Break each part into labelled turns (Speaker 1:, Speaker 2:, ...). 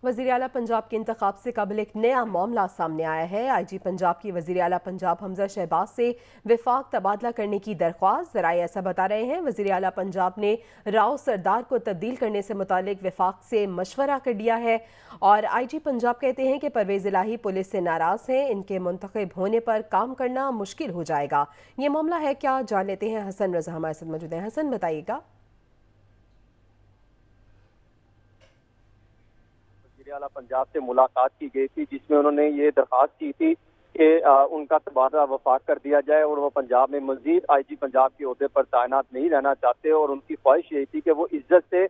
Speaker 1: वज़ीर आला पंजाब के इंतखाब से कबल एक नया मामला सामने आया है। IG पंजाब की वज़ीर आला पंजाब हमजा शहबाज से विफाक तबादला करने की दरख्वास्त। ज़राए ऐसा बता रहे हैं वज़ीर आला पंजाब ने राव सरदार को तब्दील करने से मुतालिक विफाक से मशवरा कर लिया है और IG पंजाब कहते हैं कि परवेज़ इलाही पुलिस से नाराज़ हैं, इनके मुंतखब होने पर काम करना मुश्किल हो जाएगा। ये मामला है क्या, जान लेते हैं। हसन रज़ा हमारे साथ मौजूद हैं। हसन, बताइएगा।
Speaker 2: वज़ीर आला पंजाब से मुलाकात की गई थी जिसमें उन्होंने ये दरख्वास्त की थी कि उनका तबादला वफाक कर दिया जाए और वो पंजाब में मजीद IG पंजाब के ओहदे पर तैनात नहीं रहना चाहते और उनकी ख्वाहिश यही थी कि वो इज्जत से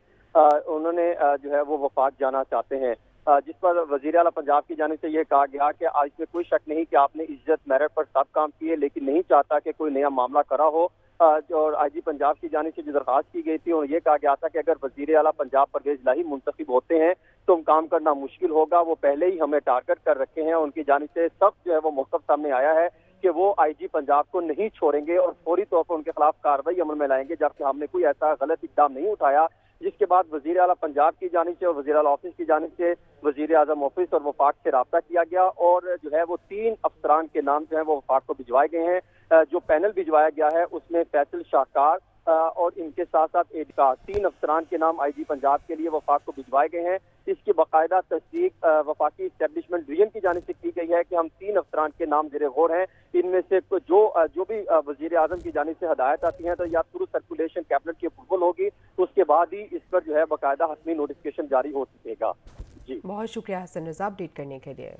Speaker 2: उन्होंने जो है वो वफाक जाना चाहते हैं। जिस पर वज़ीर आला पंजाब की जानिब से ये कहा गया कि आज में कोई शक नहीं कि आपने इज्जत मेरिट पर सब काम किए, लेकिन नहीं चाहता कि कोई नया मामला करा हो। और IG पंजाब की जानिब से जो दरख्वास्त की गई थी और ये कहा गया था कि अगर वज़ीर आला पंजाब परवेज़ इलाही मुंतखब होते हैं तो काम करना मुश्किल होगा। वो पहले ही हमें टारगेट कर रखे हैं। उनकी जानिब से सब जो है वो मौक़िफ़ सामने आया है कि वो IG पंजाब को नहीं छोड़ेंगे और फौरी तौर पर उनके खिलाफ कार्रवाई अमल में लाएंगे, जबकि हमने कोई ऐसा गलत इक़दाम नहीं उठाया। जिसके बाद वज़ीर आला पंजाब की जानिब से और वज़ीर आला ऑफिस की जानिब से वज़ीर आज़म ऑफिस और वफाक से रब्ता किया गया और जो है वो 3 अफसरान के नाम जो है वो वफाक को भिजवाए गए हैं। जो पैनल भिजवाया गया है उसमें फैसल शाहकार और इनके साथ साथ एडका 3 अफसरान के नाम IG पंजाब के लिए वफाक को भिजवाए गए हैं। इसकी बाकायदा तस्दीक वफाकी इस्टेब्लिशमेंट डिवीजन की जानिब से की गई है कि हम 3 अफसरान के नाम ज़ेरे गौर हैं। इनमें से जो भी वज़ीर आज़म की जानिब से हदायत आती हैं तो या थ्रू सर्कुलेशन कैबिनेट की अप्रूवल होगी, उसके बाद ही इस पर जो है बाकायदा हतमी नोटिफिकेशन जारी हो सकेगा। जी,
Speaker 1: बहुत शुक्रिया हसन रज़ा अपडेट करने के लिए।